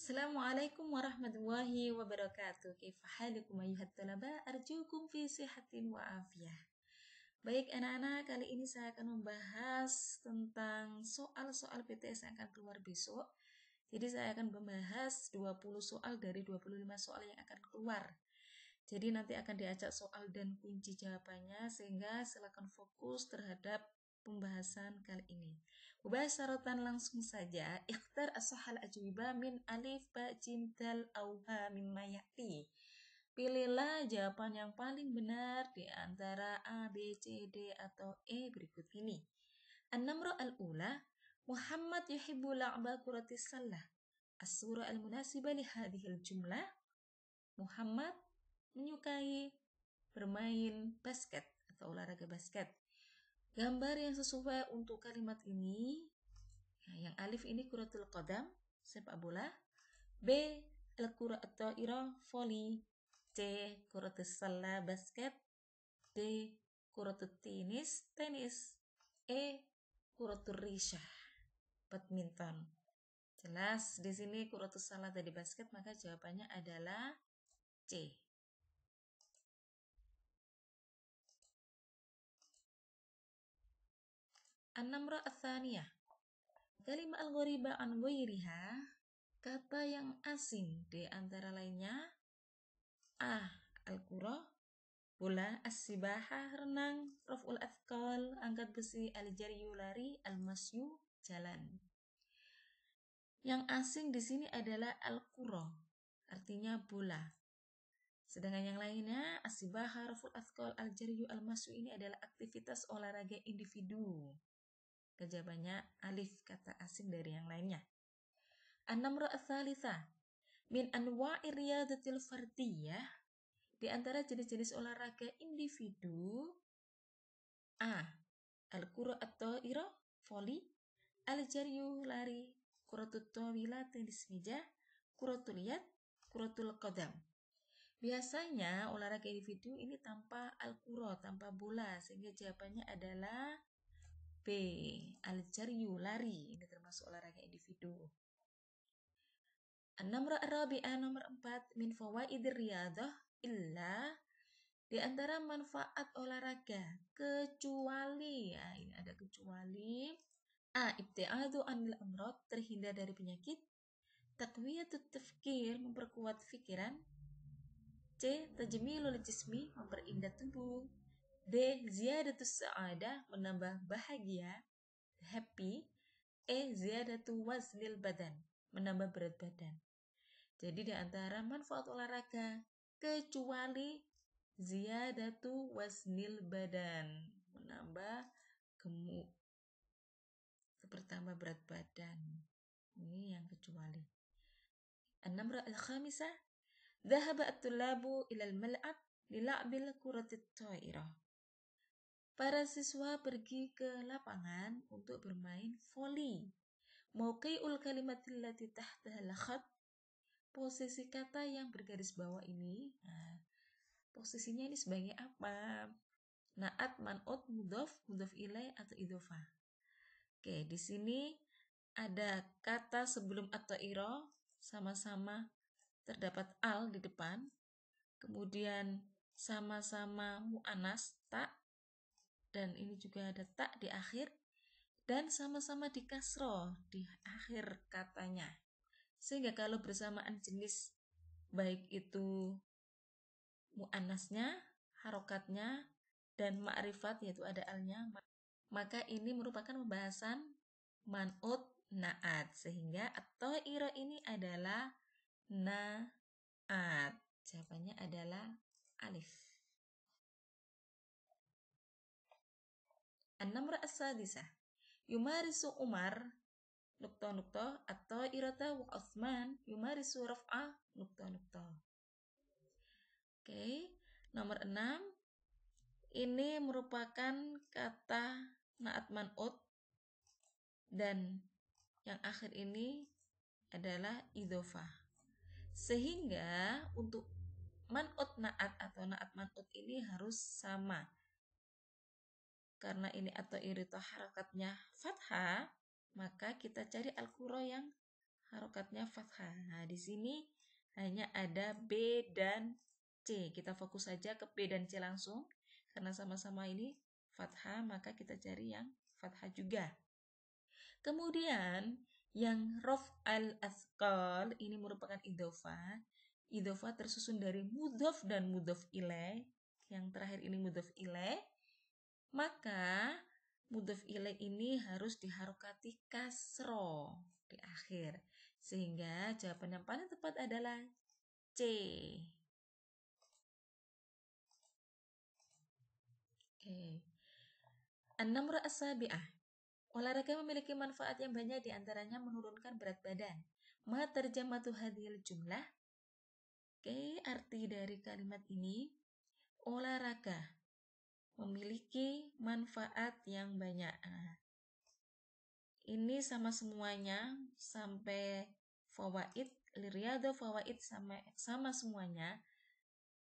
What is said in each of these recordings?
Assalamualaikum warahmatullahi wabarakatuh. Kaifa halukum ayyuhat talaba? Arjukum fi sihatin wa afiyah. Baik anak-anak, kali ini saya akan membahas tentang soal-soal PTS yang akan keluar besok. Jadi saya akan membahas 20 soal dari 25 soal yang akan keluar. Jadi nanti akan diajak soal dan kunci jawabannya, sehingga silakan fokus terhadap pembahasan kali ini. Mubasharatan langsung saja, ikhtar as-sahal ajwibah min alif ba jim dal au ha mimma ya'ti. Pilihlah jawaban yang paling benar di antara A, B, C, D atau E berikut ini. An-namra al-ula, Muhammad yuhibbu la'ba kuratis salah. As-surah al-munasibah li hadhil jumlah. Muhammad menyukai bermain basket atau olahraga basket. Gambar yang sesuai untuk kalimat ini, yang alif ini kuratul qadam, sepak bola. B, al-kura atau ira, voli. C, kuratul salah, basket. D, kuratul tenis. E, kuratul risha, badminton. Jelas di sini kuratul salah tadi basket, maka jawabannya adalah C. An-namra ats-tsaniyah. Kalimah al-ghariba an ghairiha, kata yang asing di antara lainnya. A, al-qura, bola. As-sibaha, renang. Raf'ul athqal, angkat besi. Al-jaryu, lari. Al-masyu, jalan. Yang asing di sini adalah al-qura, artinya bola. Sedangkan yang lainnya, as-sibaha, raf'ul athqal, al-jaryu, al-masyu ini adalah aktivitas olahraga individu. Jawabannya alif, kata asing dari yang lainnya. An-namra ats-tsalitsah. Min anwa'ir riyadatil fardiyah, di antara jenis-jenis olahraga individu. A, al-kura atau ira, voli. Al-jaryu, lari. Kuratut tawila, tenis meja. Kuratul yad, kuratul qadam. Biasanya olahraga individu ini tanpa al-kura, tanpa bola, sehingga jawabannya adalah B, al-jaryu, lari. Ini termasuk olahraga individu. An-namra ar-rabi'ah, nomor 4, min fawaidir riyadah illa, di antara manfaat olahraga kecuali, ya ini ada kecuali. A, ibtiadu anil amrad, terhindar dari penyakit. Taqwiyatut tafkir, memperkuat pikiran. C, tajmilul jismi, memperindah tubuh. D, ziyadatus sa'adah, menambah bahagia, happy. E, ziyadatu waznil badan, menambah berat badan. Jadi di antara manfaat olahraga kecuali ziyadatu waznil badan, menambah gemuk, bertambah berat badan. Ini yang kecuali. An-namra al-khamisah, dhahaba at-tullabu ilal mal'ab lila'bil kuratit ta'irah. Para siswa pergi ke lapangan untuk bermain voli. Mauqi'ul kalimatil lati tahtaha al-khat, posisi kata yang bergaris bawah ini. Nah, posisinya ini sebagai apa? Na'at, man'ut, mudhaf, mudhaf ilaih atau idhofah. Oke, di sini ada kata sebelum atau iro, sama-sama terdapat al di depan. Kemudian sama-sama mu'anas, tak. Dan ini juga ada tak di akhir. Dan sama-sama di kasroh di akhir katanya. Sehingga kalau bersamaan jenis, baik itu mu'annasnya, harokatnya, dan ma'rifat, yaitu ada alnya, maka ini merupakan pembahasan man'ut na'at. Sehingga atau ira ini adalah na'at. Jawabannya adalah alif. An-namra as-sadisah. Yumarisu Umar nukta-nukta atau irata wa Utsman yumarisu raf'ah nukta-nukta. Oke, nomor 6. Ini merupakan kata na'at man'ut dan yang akhir ini adalah idhofah. Sehingga untuk man'ut na'at atau na'at man'ut ini harus sama. Karena ini atau irita harakatnya fathah, maka kita cari al-qura yang harokatnya fathah. Nah, di sini hanya ada B dan C. Kita fokus saja ke B dan C langsung. Karena sama-sama ini fathah, maka kita cari yang fathah juga. Kemudian yang rof al-athqal ini merupakan idhofah. Idhofah tersusun dari mudhof dan mudhof ilaih. Yang terakhir ini mudhof ilaih. Maka mudhof ilaih ini harus diharokati kasro di akhir. Sehingga jawaban yang paling tepat adalah C. Oke. An-namru as-sabi'ah. Olahraga memiliki manfaat yang banyak, diantaranya menurunkan berat badan. Ma tarjamatu hadhil jumlah. Oke, arti dari kalimat ini, olahraga memiliki manfaat yang banyak. Nah, ini sama semuanya sampai fawaid, liriyadha fawaid sama semuanya.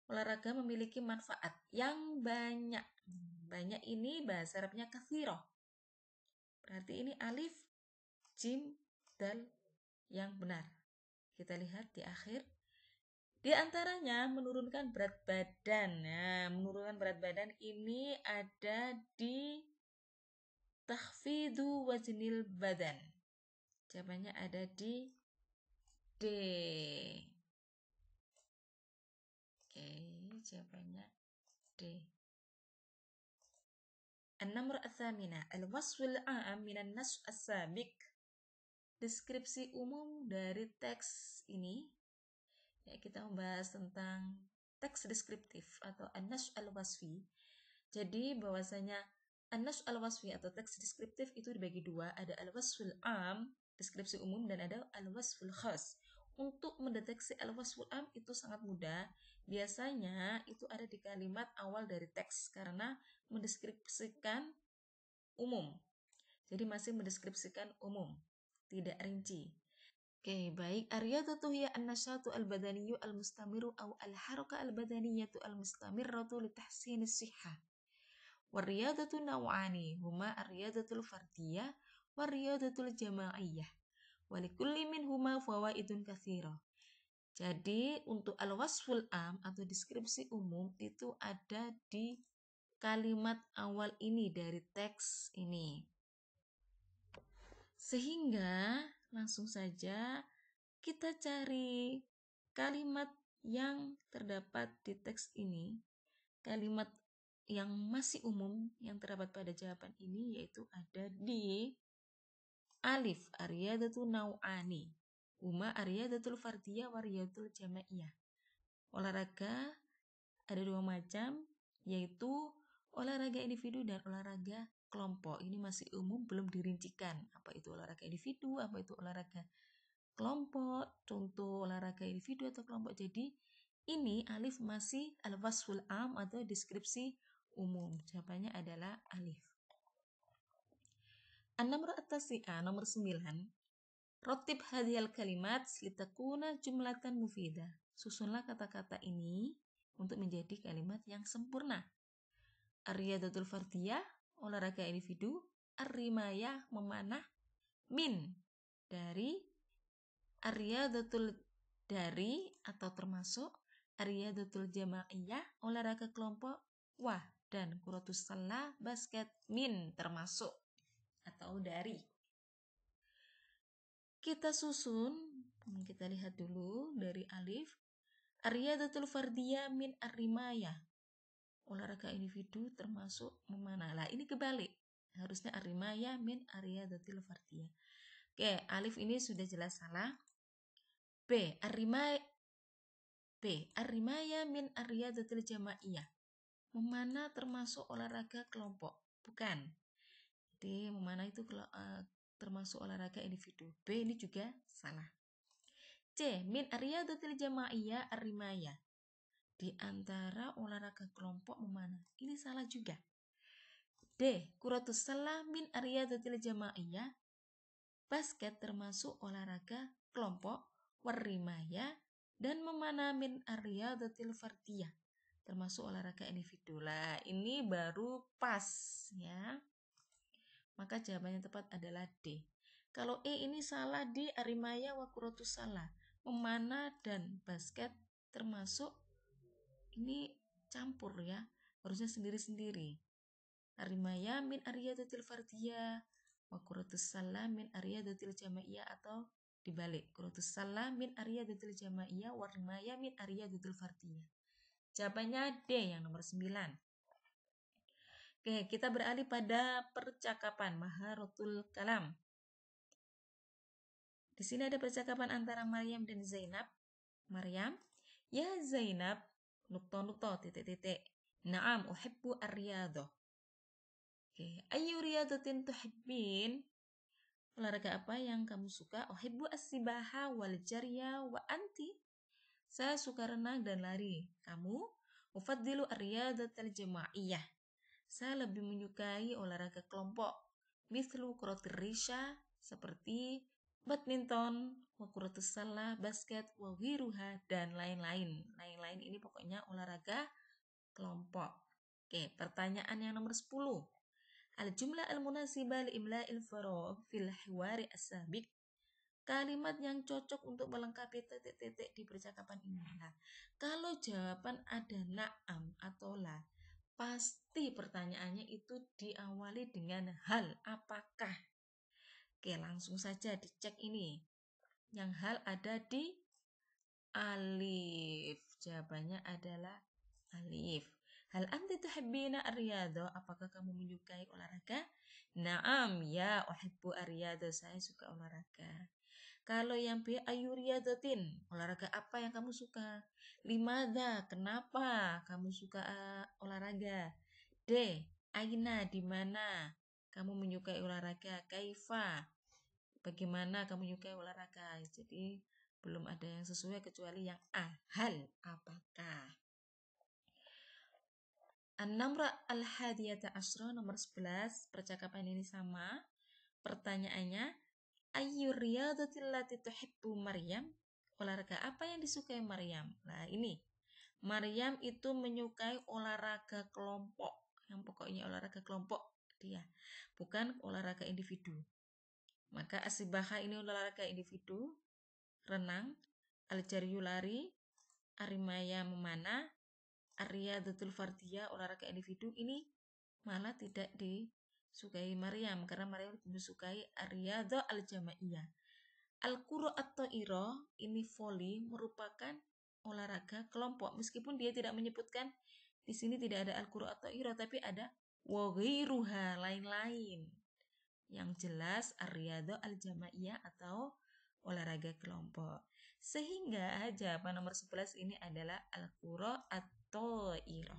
Olahraga memiliki manfaat yang banyak. Banyak ini bahasa Arabnya katsiroh. Berarti ini alif, jim, dal yang benar. Kita lihat di akhir. Di antaranya menurunkan berat badan. Nah, menurunkan berat badan ini ada di takhfidu waznil badan. Jawabannya ada di D. Oke, jawabannya D. An-namru ats-tsamina, al-wasful a'am minan nas as-sabiq. Deskripsi umum dari teks ini. Ya, kita membahas tentang teks deskriptif atau an-nas al-wasfi. Jadi bahwasanya an-nas al-wasfi atau teks deskriptif itu dibagi dua, ada al-wasful am, deskripsi umum, dan ada al-wasful khas. Untuk mendeteksi al-wasful am itu sangat mudah. Biasanya itu ada di kalimat awal dari teks karena mendeskripsikan umum. Jadi masih mendeskripsikan umum, tidak rinci. Oke, baik. Ar-riyadatu hiya an-nasyatu al-badaniyyu al-mustamiru aw al-haraka al-badaniyatu al-mustamirratu li tahsinis sihhah. War-riyadatu naw'ani, huma ar-riyadatul fardiyah war-riyadatul jama'iyah. Wa likulli minhuma fawaidun katsirah. Jadi, untuk al-wasful am atau deskripsi umum itu ada di kalimat awal ini dari teks ini. Sehingga langsung saja kita cari kalimat yang terdapat di teks ini. Kalimat yang masih umum yang terdapat pada jawaban ini yaitu ada di alif, ar-riyadatu naw'ani. Huma ar-riyadatul fardiyah wa riyadatul jama'iyah. Olahraga ada dua macam, yaitu olahraga individu dan olahraga kelompok. Ini masih umum, belum dirincikan apa itu olahraga individu, apa itu olahraga kelompok, contoh olahraga individu atau kelompok. Jadi ini alif masih al-wasful am atau deskripsi umum. Jawabannya adalah alif. An-namru at-tasi'ah, nomor 9. Rotib hadhiyal kalimat litakuna jumlatan mufidah. Susunlah kata-kata ini untuk menjadi kalimat yang sempurna. Ar-riyadatul fardiyah, olahraga individu. Ar-rimayah, memanah. Min, dari. Ar-riyadatul, dari atau termasuk. Ar-riyadatul jama'iyah, olahraga kelompok. Wah, dan kuratus salah, basket. Min, termasuk atau dari. Kita susun, kita lihat dulu dari alif. Ar-riyadatul fardiyah min ar-rimayah. Olahraga individu termasuk memanah. Lah, ini kebalik. Harusnya ar-rimayah min ar-riyadatul fardiyah. Oke, alif ini sudah jelas salah. B, ar-rimayah min ar-riyadatul jama'iyah. Memanah termasuk olahraga kelompok. Bukan. Jadi memanah itu termasuk olahraga individu. B ini juga salah. C, min ar-riyadatil jama'iyah ar-rimayah. Di antara olahraga kelompok memanah. Ini salah juga. D, kuratus salah min ar-riyadatil jama'iyah. Basket termasuk olahraga kelompok. War-rimayah dan memanah min ar-riyadatil fardiyah. Termasuk olahraga individu. Lah, ini baru pas ya. Maka jawabannya tepat adalah D. Kalau ini salah di arimaya wa kurotus salah. Memanah dan basket termasuk ini campur ya. Harusnya sendiri-sendiri. Arimaya min ariyadatil fardiyah wa kurotus salah min ariyadatil jamaiyah, atau dibalik. Kurotus salah min ariyadatil jamaiyah wa rimaya min ariyadatil fardiyah. Jawabannya D yang nomor 9. Oke, kita beralih pada percakapan maharatul kalam. Di sini ada percakapan antara Maryam dan Zainab. Maryam, ya Zainab, nukto titik-titik. Naam uhibbu ar-riyadhah. Oke, ayu riyadatin tuhibbin? Olahraga apa yang kamu suka? Uhibbu as-sibaha wal jarya wa anti? Saya suka renang dan lari. Kamu? Ufaddilu ar-riyadatal jama'iyah. Saya lebih menyukai olahraga kelompok. Mithlu kuratir risha, seperti badminton, wa kuratus salah, basket, wa wiruha, dan lain-lain. Lain-lain ini pokoknya olahraga kelompok. Oke, pertanyaan yang nomor 10. Al-jumlah al-munasibah li-imla'il faragh fil hiwari as-sabiq. Kalimat yang cocok untuk melengkapi titik-titik di percakapan ini. Nah, kalau jawaban ada na'am atau la, pasti pertanyaannya itu diawali dengan hal, apakah. Oke, langsung saja dicek ini. Yang hal ada di alif. Jawabannya adalah alif. Hal anti tuhibbina ar-riyadhah? Apakah kamu menyukai olahraga? Naam, ya uhibbu ar-riyadhah. Saya suka olahraga. Kalau yang B, ayu riyadatin, olahraga apa yang kamu suka? Limadha, kenapa kamu suka olahraga? D, aina, di mana kamu menyukai olahraga? Kaifa, bagaimana kamu menyukai olahraga? Jadi belum ada yang sesuai kecuali yang A, hal, apakah. An-namra al-hadiyata asra, nomor 11, percakapan ini sama. Pertanyaannya, ayyur riyadatil lati tuhibbu Maryam? Olahraga apa yang disukai Maryam? Nah, ini. Maryam itu menyukai olahraga kelompok. Yang pokoknya olahraga kelompok dia. Bukan olahraga individu. Maka asibaha ini olahraga individu. Renang. Al-jaryu lari. Arimaya memanah. Ar-riyadatul fardiyah olahraga individu. Ini malah tidak disukai Maryam, karena Maryam lebih menyukai ar-riyadhah al-jamaiyah. Al-qura at-ta'ira, ini voli, merupakan olahraga kelompok, meskipun dia tidak menyebutkan di sini, tidak ada al-qura at-ta'ira, tapi ada wa ghairuha, lain-lain. Yang jelas ar-riyadhah al-jamaiyah atau olahraga kelompok. Sehingga jawaban nomor 11 ini adalah al-qura at-ta'ira.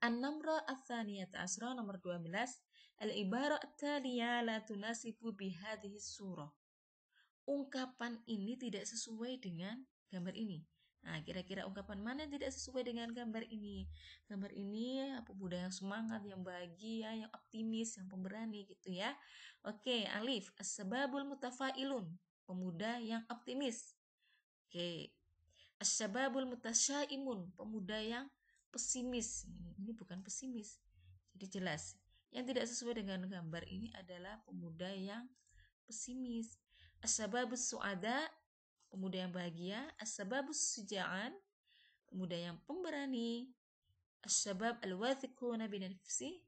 An-namra ats-tsaniyata asra, nomor 12. Al-ibarah at-taliya la tunasibu bihadhihi surah. Ungkapan ini tidak sesuai dengan gambar ini. Nah, kira-kira ungkapan mana yang tidak sesuai dengan gambar ini? Gambar ini pemuda yang semangat, yang bahagia, yang optimis, yang pemberani gitu ya. Oke, alif, as-sababul mutafailun, pemuda yang optimis. Oke, as-sababul mutasyaimun, pemuda yang pesimis. Ini bukan pesimis. Jadi jelas. Yang tidak sesuai dengan gambar ini adalah pemuda yang pesimis. As-sababus su'ada, pemuda yang bahagia. As-sababus suja'an, pemuda yang pemberani. As-sabab al-wathiquna bin nafsi.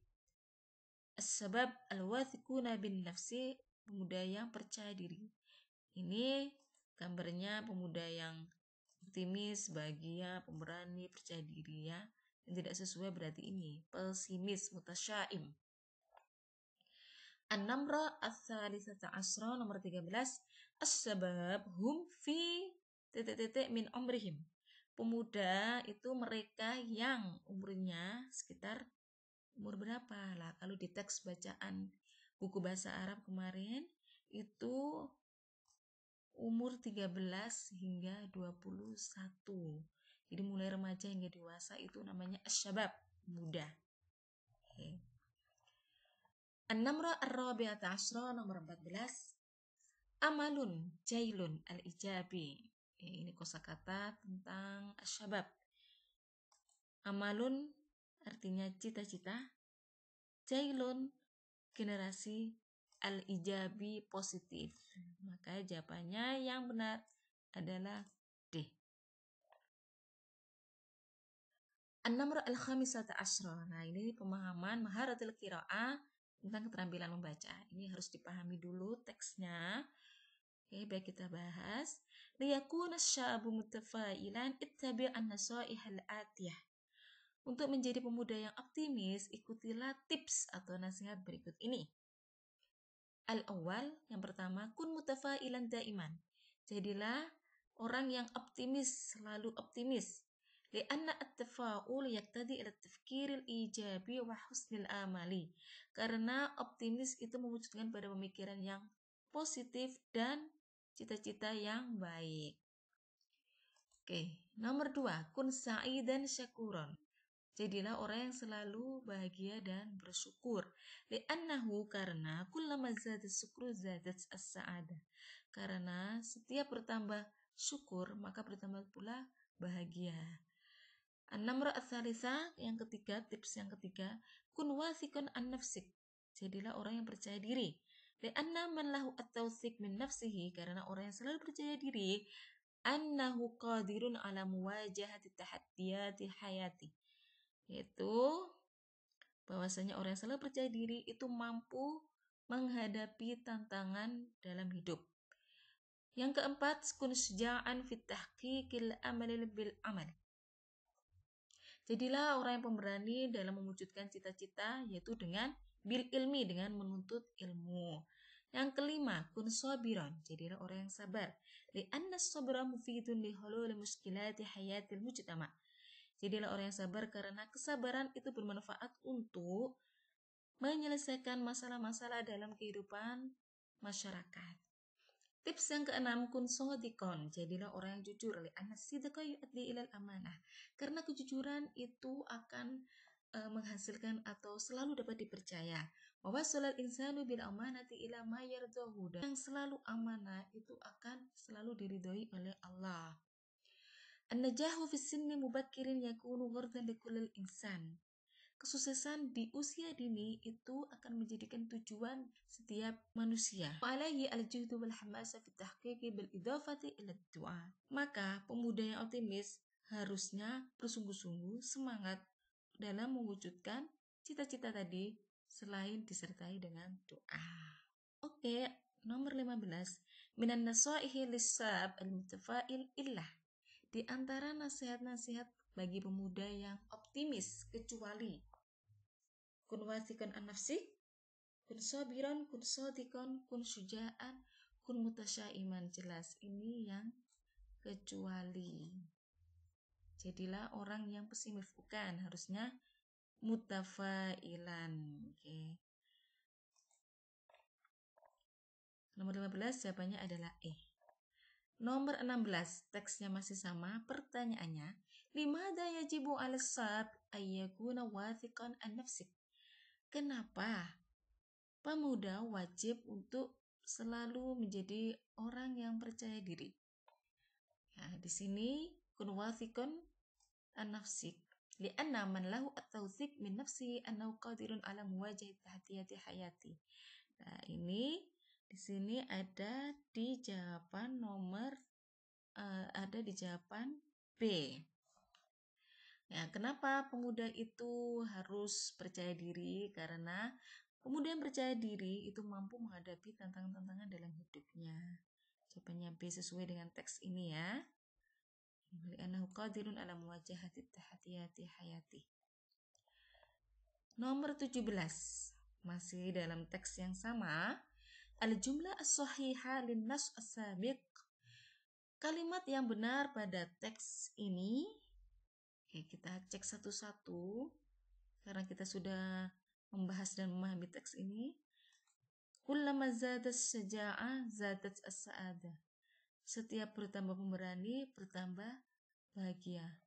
As-sabab al-wathiquna bin nafsi, pemuda yang percaya diri. Ini gambarnya pemuda yang optimis, bahagia, pemberani, percaya diri ya. Yang tidak sesuai berarti ini pesimis, mutasyaim. An-namra ats-tsalisata asra, nomor 13. As-sabab hum fi titik-titik min umrihim. Pemuda itu mereka yang umurnya sekitar umur berapa lah? Kalau di teks bacaan buku bahasa Arab kemarin itu umur 13 hingga 21. Jadi mulai remaja hingga dewasa itu namanya asyabab, muda. Okay. An-namra ar-rabi'ata asra, nomor 14. Amalun jailun al-ijabi. Ini kosakata tentang asyabab. Amalun artinya cita-cita. Jailun generasi al-ijabi positif. Maka jawabannya yang benar adalah D. An-namr al-khamisata asyra. Nah, ini pemahaman maharatul qiraah tentang keterampilan membaca. Ini harus dipahami dulu teksnya. Oke, baik kita bahas. Liyakuna asy-syabu mutafailan ittabi' an-nasaih al-atiyah. Untuk menjadi pemuda yang optimis, ikutilah tips atau nasihat berikut ini. Al-awwal, yang pertama, kun mutafailan daiman. Jadilah orang yang optimis, selalu optimis. Lianna at-tafa'ul yaqtadi ila tafkiril ijabi wa husnil amali. Karena optimis itu mewujudkan pada pemikiran yang positif dan cita-cita yang baik. Oke, nomor 2, kun sa'idan syakuron. Jadilah orang yang selalu bahagia dan bersyukur. Li'annahu, karena kullama zadat syukru zadat as-sa'adah. Karena setiap bertambah syukur, maka bertambah pula bahagia. An-namra ats-tsalitsah, yang ketiga, tips yang ketiga, kun wathiqan an nafsik. Jadilah orang yang percaya diri. Li'anna man lahu at-tawthiq min nafsihi, karena orang yang selalu percaya diri, annahu qadirun ala muwajahati tahaddiyati hayati. Yaitu bahwasanya orang yang selalu percaya diri itu mampu menghadapi tantangan dalam hidup. Yang keempat, kun syuja'an fit tahqiqil amali bil amal. Jadilah orang yang pemberani dalam mewujudkan cita-cita, yaitu dengan bil ilmi, dengan menuntut ilmu. Yang kelima, kun sabiran. Jadilah orang yang sabar. Li'anna sabra mufidun li hulul muskilati hayatil mujtama'. Jadilah orang yang sabar karena kesabaran itu bermanfaat untuk menyelesaikan masalah-masalah dalam kehidupan masyarakat. Tips yang keenam, kun shadiqon. Jadilah orang yang jujur. Li'anna sidqa yu'addi ilal amanah. Karena kejujuran itu akan menghasilkan atau selalu dapat dipercaya. Wa wasalal insanu bil amanati ila ma yardahu. Yang selalu amanah itu akan selalu diridhoi oleh Allah. An-najahu fi sinni mubakkirin yakunu ghardan likullil insan. Kesuksesan di usia dini itu akan menjadikan tujuan setiap manusia. Alaihi al-juhdu wal hamasa fi tahqiqi bil idafati ila du'a. Maka pemuda yang optimis harusnya bersungguh-sungguh semangat dalam mewujudkan cita-cita tadi selain disertai dengan doa. Oke, nomor 15. Minan nasaihi lis-sab al-mutafail illah. Di antara nasihat-nasihat bagi pemuda yang optimis, kecuali kun wathiqan an nafsik, kun sabiran, kun shadiqan, kun syuja'an, kun mutasyaiman. Jelas ini yang kecuali. Jadilah orang yang pesimis, bukan, harusnya mutafailan. Oke. Nomor 15 jawabannya adalah E. Nomor 16, teksnya masih sama, pertanyaannya, limada yajibu al-sab ayyakuna wathiqan an nafsik. Kenapa pemuda wajib untuk selalu menjadi orang yang percaya diri? Nah, di sini kun wathiqan an nafsik. Li'anna man lahu at-tawthiq min nafsihi annahu qadirun ala muwajahati tahdiyati hayati. Nah, ini di sini ada di jawaban B. Ya, kenapa pemuda itu harus percaya diri? Karena pemuda yang percaya diri itu mampu menghadapi tantangan-tantangan dalam hidupnya. Jawabannya B sesuai dengan teks ini ya. Li'annahu qadirun ala muwajahati tahdiyati hayati. Nomor 17, masih dalam teks yang sama. Al-jumlah as-sahihah lin-nas as-sabiq. Kalimat yang benar pada teks ini, oke, kita cek satu-satu karena kita sudah membahas dan memahami teks ini. Kullama zadas syaja'ah zadat as-sa'adah. Setiap bertambah pemberani, bertambah bahagia.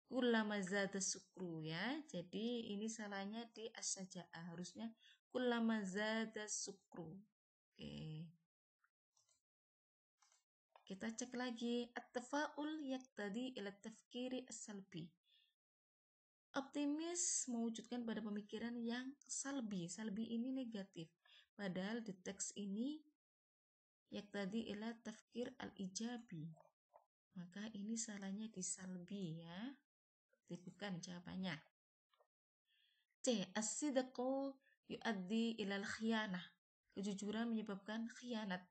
Kullama zadas syukru ya. Jadi ini salahnya di as-syaja'ah. Harusnya kullama zadas syukru. Oke. Kita cek lagi. At-tafa'ul yaqtadi ila tafkiri as-salbi. Optimis mewujudkan pada pemikiran yang salbi. Salbi ini negatif. Padahal di teks ini yaktadi ila tafkir al-ijabi. Maka ini salahnya di salbi ya. Bukan jawabannya. C. As-sidqu yuaddi ilal khiyanah. Kejujuran menyebabkan khianat.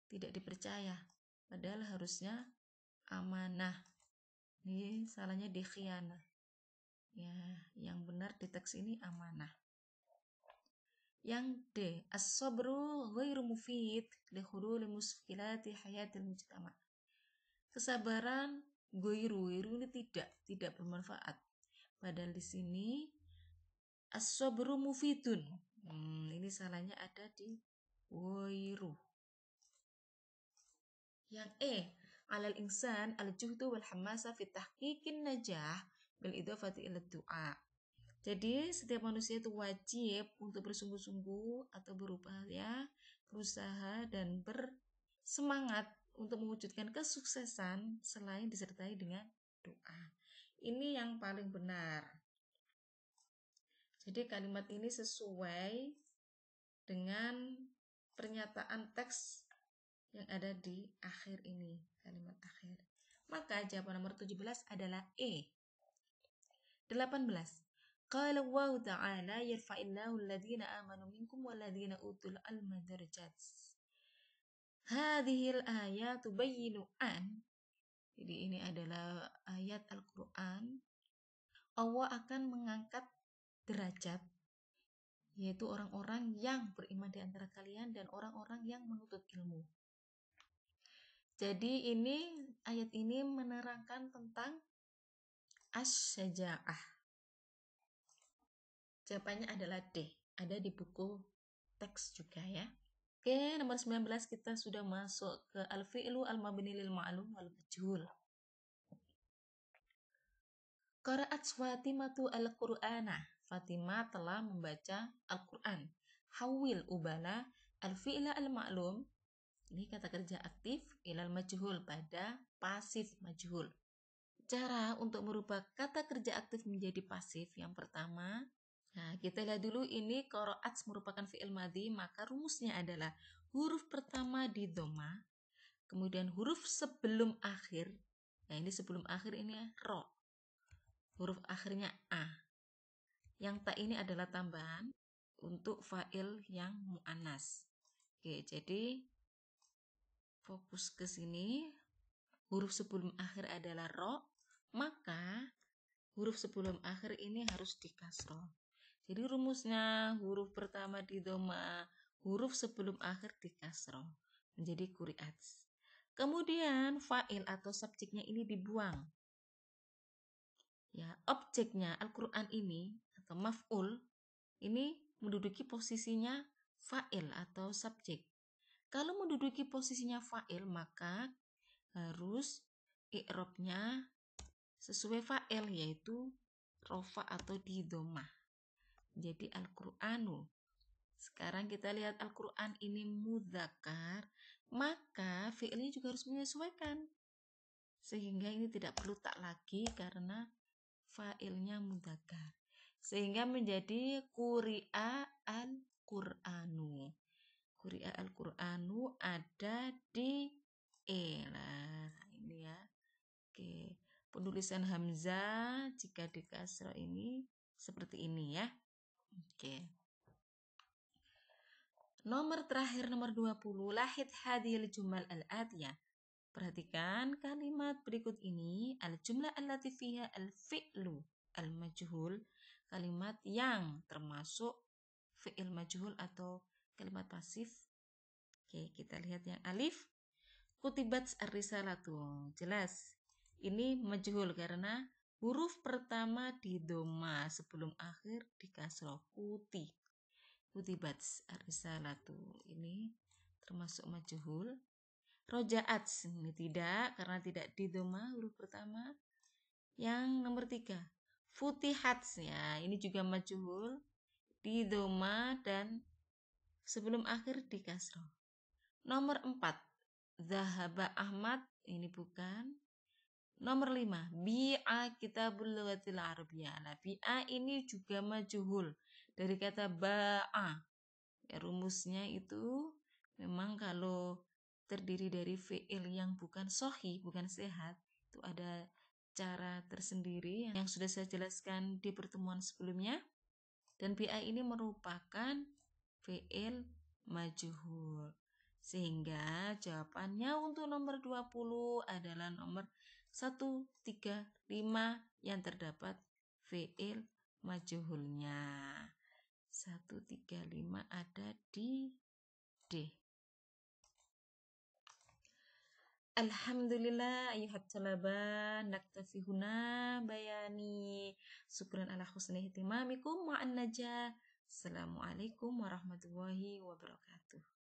Tidak dipercaya. Padahal harusnya amanah. Ini salahnya di khiyanah. Ya, yang benar di teks ini amanah. Yang D. As-sabru ghairu mufid li hululi muskilati hayatil mujtama. Kesabaran ghairu ini tidak bermanfaat. Padahal di sini as-sabru mufidun. Ini salahnya ada di ghairu. Yang E. Alal insan al-juhdu wal hamasa fi tahqiqin najah bil idafati ila du'a. Jadi setiap manusia itu wajib untuk bersungguh-sungguh atau berupaya, berusaha dan bersemangat untuk mewujudkan kesuksesan selain disertai dengan doa. Ini yang paling benar. Jadi kalimat ini sesuai dengan pernyataan teks yang ada di akhir ini, kalimat akhir. Maka jawaban nomor 17 adalah E. 18. Qala Allah Ta'ala yarfa'illahu alladhina amanu minkum walladhina utul ilma darajat. Hadhil ayatu bayyinu an. Jadi ini adalah ayat Al-Qur'an. Allah akan mengangkat derajat, yaitu orang-orang yang beriman di antara kalian dan orang-orang yang menuntut ilmu. Jadi ini ayat ini menerangkan tentang as-syaja'ah. Jawabannya adalah D. Ada di buku teks juga ya. Oke, nomor 19 kita sudah masuk ke al-fi'lu al-mabni lil ma'lum wal majhul. Qara'at Fatimatu al-Qur'ana. Fatimah telah membaca Al-Qur'an. Hawil ubala al-fi'la al-ma'lum. Ini kata kerja aktif ilal majhul pada pasif majhul. Cara untuk merubah kata kerja aktif menjadi pasif yang pertama, nah kita lihat dulu ini qara'at merupakan fi'il madhi, maka rumusnya adalah huruf pertama di dhamma, kemudian huruf sebelum akhir, nah ini sebelum akhir ini ro, huruf akhirnya a. Yang ta ini adalah tambahan untuk fa'il yang mu'annas. Oke, jadi fokus ke sini. Huruf sebelum akhir adalah ro, maka huruf sebelum akhir ini harus dikasroh. Jadi rumusnya huruf pertama di dhamma, huruf sebelum akhir dikasroh, menjadi quri'at. Kemudian fa'il atau subjeknya ini dibuang. Ya, objeknya Al-Qur'an ini atau maf'ul ini menduduki posisinya fa'il atau subjek. Kalau menduduki posisinya fa'il, maka harus i'rabnya sesuai fa'il, yaitu rofa atau di dhammah. Jadi Al-Qur'anu. Sekarang kita lihat Al-Qur'an ini mudzakkar, maka fi'ilnya juga harus menyesuaikan. Sehingga ini tidak perlu tak lagi karena fa'ilnya mudzakkar. Sehingga menjadi quri'a al-Qur'anu. Quri'a al-Qur'anu ada di E. Nah, ini ya. Oke. Penulisan hamzah jika di kasrah ini seperti ini ya. Oke. Nomor terakhir nomor 20, lahid hadhil jumal al-atiyah. Perhatikan kalimat berikut ini, al-jumlah allati fiha al-fi'lu al-majhul, kalimat yang termasuk fi'il majhul atau kalimat pasif. Oke, kita lihat yang alif. Kutibat ar-risalatu. Jelas. Ini majhul karena huruf pertama di dhamma, sebelum akhir di kasroh. Kutibat ar-risalatu. Ini termasuk majhul. Rojaat ini tidak, karena tidak di dhamma huruf pertama. Yang nomor 3, futihat ya, ini juga majhul di dhamma dan sebelum akhir di kasroh. Nomor 4, zahaba Ahmad, ini bukan. Nomor 5, bi'a kitabul lughatil arabiyyah. Nah, bi'a ini juga majhul dari kata ba'a, Ya, rumusnya itu memang kalau terdiri dari fi'il yang bukan sahih, bukan sehat, itu ada cara tersendiri yang sudah saya jelaskan di pertemuan sebelumnya. Dan BI ini merupakan fi'il majhul. Sehingga jawabannya untuk nomor 20 adalah nomor 135 yang terdapat fi'il majhulnya. 135 ada di D. Alhamdulillah ayuhat talaba naktafi huna bayani. Syukran ala husni ihtimamikum ma'an najah. Assalamualaikum warahmatullahi wabarakatuh.